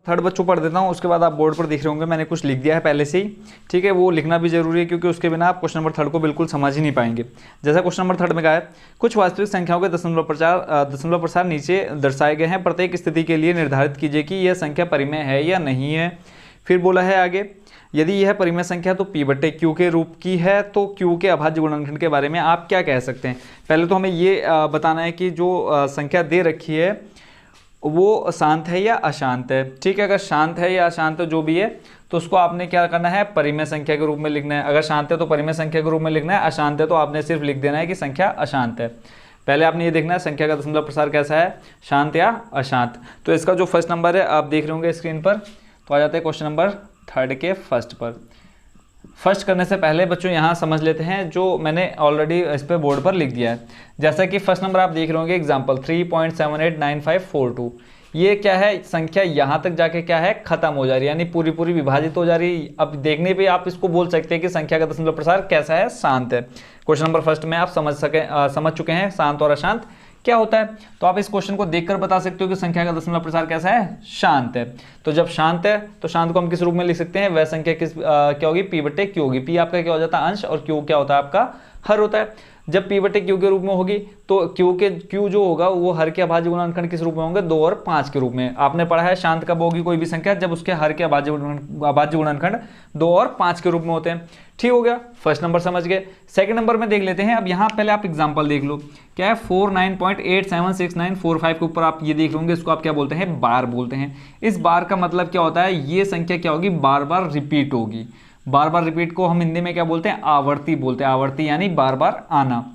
Third बच्चों पढ़ देता हूँ, उसके बाद आप बोर्ड पर दिख रहे होंगे मैंने कुछ लिख दिया है पहले से ही, ठीक है। वो लिखना भी जरूरी है क्योंकि उसके बिना आप क्वेश्चन नंबर थर्ड को बिल्कुल समझ ही नहीं पाएंगे। जैसा क्वेश्चन नंबर थर्ड में कहा है, कुछ वास्तविक संख्याओं के दशमलव प्रसार नीचे दर्शाए गए हैं, प्रत्येक स्थिति के लिए निर्धारित कीजिए कि यह संख्या परिमेय है या नहीं है। फिर बोला है आगे, यदि यह परिमेय संख्या तो P/Q के रूप की है तो Q के अभाज्य गुणनखंड के बारे में आप क्या कह सकते हैं। पहले तो हमें ये बताना है कि जो संख्या दे रखी है वो शांत है या अशांत है, ठीक है। अगर शांत है या अशांत जो भी है तो उसको आपने क्या करना है, परिमेय संख्या के रूप में लिखना है। अगर शांत है तो परिमेय संख्या के रूप में लिखना है, अशांत है तो आपने सिर्फ लिख देना है कि संख्या अशांत है। पहले आपने ये देखना है संख्या का दशमलव प्रसार कैसा है, शांत या अशांत। तो इसका जो फर्स्ट नंबर है आप देख रहे होंगे स्क्रीन पर, तो आ जाते हैं क्वेश्चन नंबर थर्ड के फर्स्ट पर। फर्स्ट करने से पहले बच्चों यहाँ समझ लेते हैं जो मैंने ऑलरेडी इस पे बोर्ड पर लिख दिया है। जैसा कि फर्स्ट नंबर आप देख रहे होंगे एग्जाम्पल 3.789542, ये क्या है, संख्या यहाँ तक जाके क्या है, खत्म हो जा रही है, यानी पूरी पूरी विभाजित हो जा रही है। अब देखने पे आप इसको बोल सकते हैं कि संख्या का दशमलव प्रसार कैसा है, शांत है। क्वेश्चन नंबर फर्स्ट में आप समझ चुके हैं शांत और अशांत क्या होता है। तो आप इस क्वेश्चन को देखकर बता सकते हो कि संख्या का दशमलव प्रसार कैसा है, शांत है। तो जब शांत है तो शांत को हम किस रूप में लिख सकते हैं, वह संख्या क्या होगी, P/Q होगी। P आपका क्या हो जाता है, अंश, और Q क्या होता है, आपका हर होता है। जब P/Q के रूप में होगी तो Q जो होगा वो हर के अभाज्य गुणनखंड किस रूप में होंगे, 2 और 5 के रूप में। आपने पढ़ा है शांत कब होगी कोई भी संख्या, जब उसके हर के अभाज्य गुणनखंड 2 और 5 के रूप में होते हैं। ठीक हो गया, फर्स्ट नंबर समझ गए। सेकंड नंबर में देख लेते हैं। अब यहाँ पहले आप एग्जांपल देख लो, क्या है 49.876945 के ऊपर आप ये देख लोगे, इसको आप क्या बोलते हैं, बार बोलते हैं। इस बार का मतलब क्या होता है, ये संख्या क्या होगी, बार बार रिपीट होगी। बार बार रिपीट को हम हिंदी में क्या बोलते हैं, आवर्ती बोलते हैं। आवर्ती यानी बार बार आना।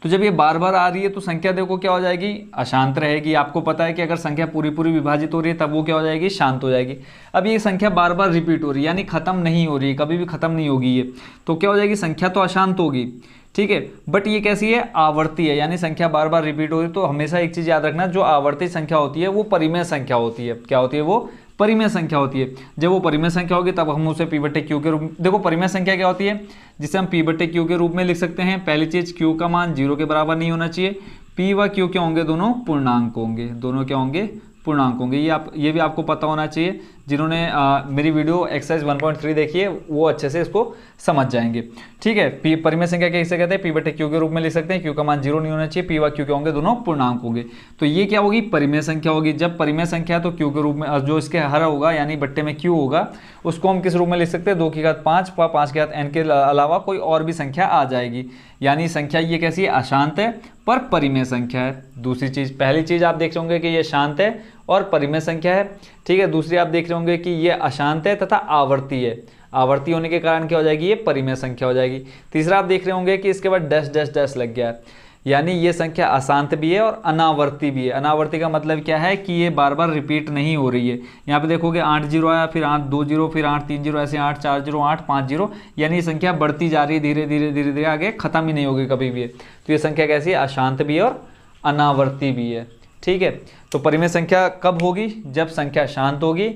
तो जब ये बार बार आ रही है तो संख्या देखो क्या हो जाएगी, अशांत रहेगी। आपको पता है कि अगर संख्या पूरी पूरी विभाजित हो रही है तब वो क्या हो जाएगी, शांत हो जाएगी। अब ये संख्या बार बार रिपीट हो रही है यानी खत्म नहीं हो रही है, कभी भी खत्म नहीं होगी ये, तो क्या हो जाएगी, संख्या तो अशांत होगी, ठीक है। बट ये कैसी है, आवर्ती है, यानी संख्या बार बार रिपीट हो रही है। तो हमेशा एक चीज याद रखना, जो आवर्ती संख्या होती है वो परिमेय संख्या होती है। क्या होती है, वो परिमेय संख्या होती है। जब वो परिमेय संख्या होगी तब हम उसे P/Q के रूप में, देखो परिमेय संख्या क्या होती है, जिसे हम P/Q के रूप में लिख सकते हैं। पहली चीज, Q का मान 0 के बराबर नहीं होना चाहिए। P व Q क्या होंगे, दोनों पूर्णांक होंगे, दोनों क्या होंगे, पूर्णांक होंगे। ये भी आपको पता होना चाहिए। जिन्होंने मेरी वीडियो एक्सरसाइज 1.3 देखी है वो अच्छे से इसको समझ जाएंगे, ठीक है। परिमेय संख्या कैसे कहते हैं, P/Q के रूप में लिख सकते हैं। Q का मान 0 नहीं होना चाहिए, P व Q क्या होंगे, दोनों पूर्णांक होंगे। तो ये क्या होगी, परिमेय संख्या होगी। जब परिमेय संख्या तो Q के रूप में, जो इसके हर होगा यानी बट्टे में Q होगा, उसको हम किस रूप में लिख सकते हैं, 2 की घात 5 व 5 की घात n के अलावा कोई और भी संख्या आ जाएगी। यानी संख्या ये कैसी है, अशांत है पर परिमेय संख्या है। दूसरी चीज, पहली चीज आप देख रहे होंगे कि ये शांत है और परिमेय संख्या है, ठीक है। दूसरी आप देख रहे होंगे कि ये अशांत है तथा आवर्ती है। आवर्ती होने के कारण क्या हो जाएगी, ये परिमेय संख्या हो जाएगी। तीसरा आप देख रहे होंगे कि इसके बाद डैश डैश डैश लग गया है, यानी ये संख्या अशांत भी है और अनावर्ती भी है। अनावर्ती का मतलब क्या है कि ये बार बार रिपीट नहीं हो रही है। यहाँ पे देखोगे 8 0 आया, फिर 8 2 0, फिर 8 3 0, ऐसे 8 4 0 8 5 0, यानी ये संख्या बढ़ती जा रही है, धीरे धीरे धीरे धीरे आगे खत्म ही नहीं होगी कभी भी। तो ये संख्या कैसी है, अशांत भी है और अनावर्ती भी है, ठीक है। तो परिमेय संख्या कब होगी, जब संख्या शांत होगी,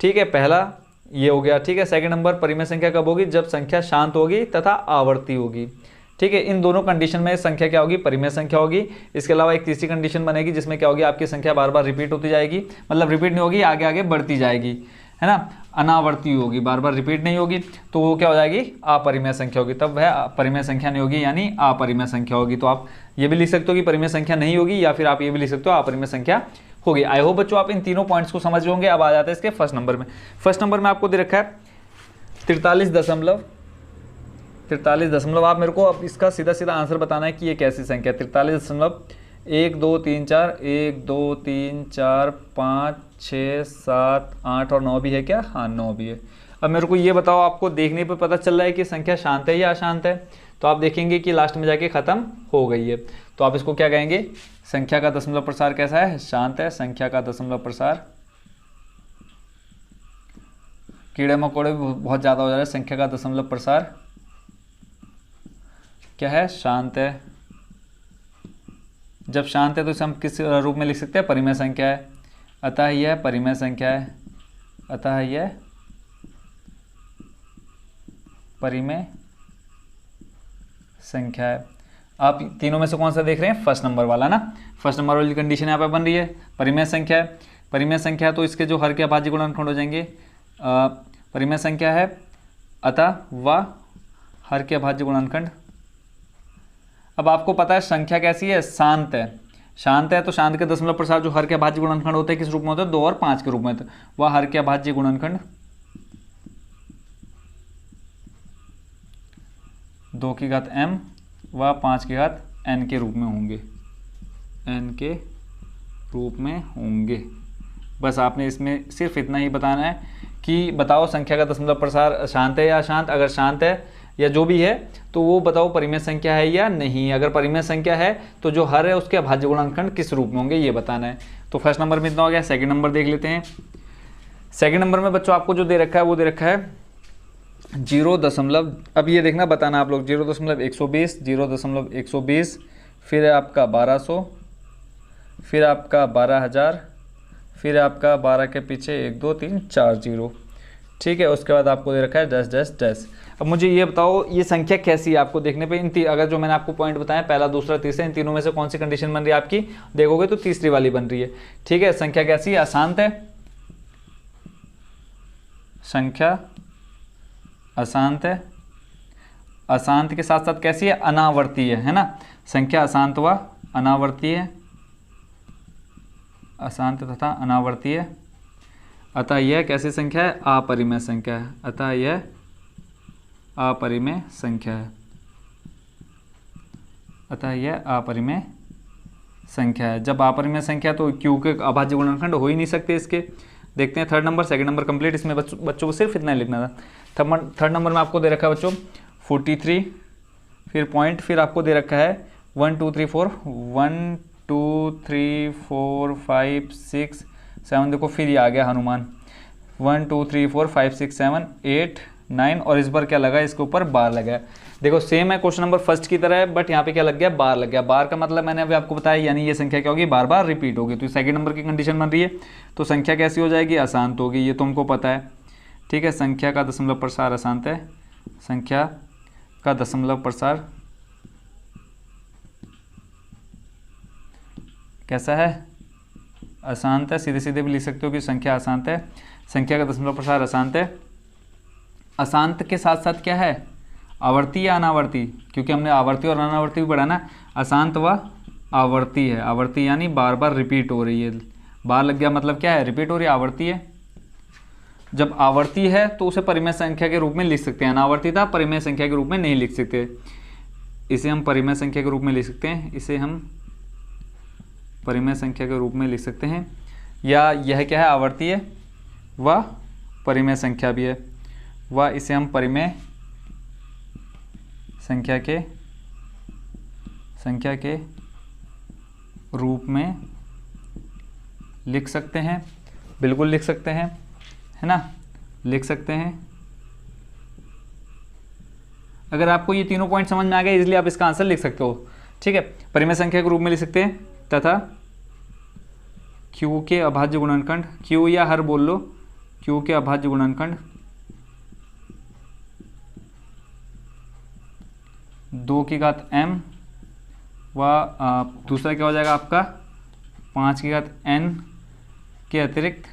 ठीक है। पहला ये हो गया, ठीक है। सेकंड नंबर, परिमेय संख्या कब होगी, जब संख्या शांत होगी तथा आवर्ती होगी, ठीक है। इन दोनों कंडीशन में संख्या क्या होगी, परिमेय संख्या होगी। इसके अलावा एक तीसरी कंडीशन बनेगी जिसमें क्या होगी, आपकी संख्या बार बार रिपीट होती जाएगी, मतलब रिपीट नहीं होगी, आगे आगे बढ़ती जाएगी, है ना। अनावर्ती होगी, बार बार रिपीट नहीं होगी, तो वो क्या हो जाएगी, अपरिमेय संख्या होगी। तब वह परिमेय संख्या नहीं होगी यानी अपरिमेय संख्या होगी। तो आप ये भी लिख सकते हो कि परिमेय संख्या नहीं होगी, या फिर आप ये भी लिख सकते हो अपरिमेय संख्या होगी। आई होप बच्चों आप इन तीनों पॉइंट्स को समझ होंगे। अब आ जाते हैं इसके फर्स्ट नंबर में। फर्स्ट नंबर में आपको दे रखा है 43 आप मेरे को अब इसका सीधा सीधा आंसर बताना है कि ये कैसी संख्या है। 43.1 2 3 4 1 2 3 4 5 6 7 8 और 9 भी है क्या, हाँ 9 भी है। अब मेरे को ये बताओ, आपको देखने पे पता चल रहा है कि संख्या शांत है या अशांत है। तो आप देखेंगे कि लास्ट में जाके खत्म हो गई है। तो आप इसको क्या कहेंगे, संख्या का दशमलव प्रसार कैसा है, शांत है। संख्या का दशमलव प्रसार, कीड़े मकोड़े बहुत ज़्यादा हो जा रहे हैं। संख्या का दशमलव प्रसार क्या है, शांत है। जब शांत है तो इसे हम किस रूप में लिख सकते हैं, परिमेय संख्या है। अतः यह परिमेय संख्या है, अतः यह परिमेय संख्या है। आप तीनों में से कौन सा देख रहे हैं, फर्स्ट नंबर वाला ना। फर्स्ट नंबर वाली कंडीशन यहाँ पे बन रही है, परिमेय संख्या है। परिमेय संख्या है तो इसके जो हर के अभाज्य गुणनखंड हो जाएंगे परिमेय संख्या है, अतः व हर के अभाज्य गुणनखंड। अब आपको पता है संख्या कैसी है, शांत है। शांत है तो शांत के दशमलव प्रसार जो हर के अभाज्य गुणनखंड होते हैं किस रूप में होते हैं, 2 और 5 के रूप में। वह हर के अभाज्य गुणनखंड 2 की घात m व 5 की घात n के रूप में होंगे, n के रूप में होंगे। बस आपने इसमें सिर्फ इतना ही बताना है कि बताओ संख्या का दशमलव प्रसार शांत है या अशांत। अगर शांत है या जो भी है तो वो बताओ परिमेय संख्या है या नहीं। अगर परिमेय संख्या है तो जो हर है उसके अभाज्य गुणनखंड किस रूप में होंगे ये बताना है। तो फर्स्ट नंबर में इतना हो गया। सेकंड नंबर देख लेते हैं। सेकंड नंबर में बच्चों आपको जो दे रखा है वो दे रखा है 0. अब ये देखना बताना आप लोग 0.120, 0.120, फिर आपका 1200, फिर आपका 12,000, फिर आपका 12 के पीछे 1 2 3 4 0, ठीक है। उसके बाद आपको दे रखा है 10. अब मुझे ये बताओ ये संख्या कैसी है आपको देखने पे इन अगर जो मैंने आपको पॉइंट बताया पहला दूसरा तीसरा इन तीनों में से कौन सी कंडीशन बन रही है आपकी, देखोगे तो तीसरी वाली बन रही है, ठीक है। संख्या कैसी है, अशांत है, संख्या अशांत है। अशांत के साथ साथ कैसी है, अनावर्ती है ना। संख्या अशांत व अनावर्ती है, अशांत तथा अनावर्ती है। अतः यह कैसी संख्या है, अपरिमेय संख्या है। अतः यह अपरिमेय संख्या है। अतः यह अपरिमेय संख्या है। जब अपरिमेय संख्या तो क्यू के अभाज्य गुणनखंड हो ही नहीं सकते इसके। देखते हैं third number. Second number complete. इसमें बच्चों को सिर्फ इतना लिखना था। थर्ड नंबर में आपको दे रखा है बच्चों 43, फिर पॉइंट, फिर आपको दे रखा है 1 2 3 4 1 2 3 4 5 6 7। देखो फिर ये आ गया हनुमान 1 2 3 4 5 6 7 8 9 और इस बार क्या लगा, इसके ऊपर बार लगा है। देखो सेम है क्वेश्चन नंबर फर्स्ट की तरह है, बट यहाँ पे क्या लग गया, बार लग गया। बार का मतलब मैंने अभी आपको बताया, यानी ये संख्या क्या होगी, बार बार रिपीट होगी। तो सेकंड नंबर की कंडीशन बन रही है, तो संख्या कैसी हो जाएगी, अशांत होगी। ये तुमको पता है, ठीक है। संख्या का दशमलव प्रसार अशांत है। संख्या का दशमलव प्रसार कैसा है, अशांत है। सीधे सीधे भी लिख सकते हो कि संख्या अशांत है। संख्या का दशमलव प्रसार अशांत है। अशांत के साथ साथ क्या है, आवर्ती या अनावर्ती, क्योंकि हमने आवर्ती और अनावर्ती भी पढ़ा ना। अशांत व आवर्ती है। आवर्ती यानी बार बार रिपीट हो रही है। बार लग गया मतलब क्या है, रिपीट हो रही है, आवर्ती है। जब आवर्ती है तो उसे परिमेय संख्या के रूप में लिख सकते हैं। अनावर्ती था परिमेय संख्या के रूप में नहीं लिख सकते। इसे हम परिमेय संख्या के रूप में लिख सकते हैं। इसे हम परिमेय संख्या के रूप में लिख सकते हैं। या यह क्या है, आवर्ती है व परिमेय संख्या भी है, व इसे हम परिमेय संख्या के रूप में लिख सकते हैं। बिल्कुल लिख सकते हैं, है ना, लिख सकते हैं। अगर आपको ये तीनों पॉइंट समझ में आ गए, इसलिए आप इसका आंसर लिख सकते हो, ठीक है। परिमेय संख्या के रूप में लिख सकते हैं तथा क्यू के अभाज्य गुणनखंड, क्यू या हर बोल लो, क्यू के अभाज्य गुणनखंड 2 की घात m व दूसरा क्या हो जाएगा आपका 5 की घात n के अतिरिक्त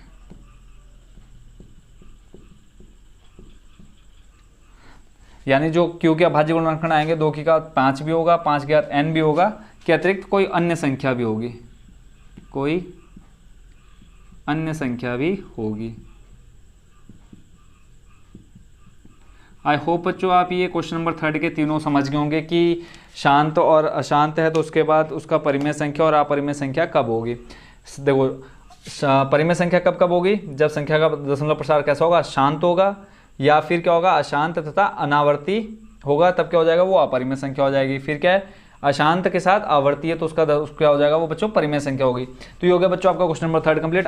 यानी जो क्यू के अभाज्य गुणनखंड आएंगे 2 की घात 5 भी होगा, 5 की घात n भी होगा, के अतिरिक्त कोई अन्य संख्या भी होगी, कोई अन्य संख्या भी होगी। आई होप बच्चों आप ये क्वेश्चन नंबर 3 के तीनों समझ गए होंगे कि शांत और अशांत है तो उसके बाद उसका परिमेय संख्या और अपरिमेय संख्या कब होगी। देखो परिमेय संख्या कब कब होगी, जब संख्या का दशमलव प्रसार कैसा होगा, शांत होगा, या फिर क्या होगा, अशांत तथा अनावर्ती होगा, तब क्या हो जाएगा, वो अपरिमेय संख्या हो जाएगी। फिर क्या है, अशांत के साथ आवर्ती है तो उसका क्या हो जाएगा, वो बच्चों परिमेय संख्या होगी। तो ये हो गया बच्चों आपका क्वेश्चन नंबर 3 कंप्लीट।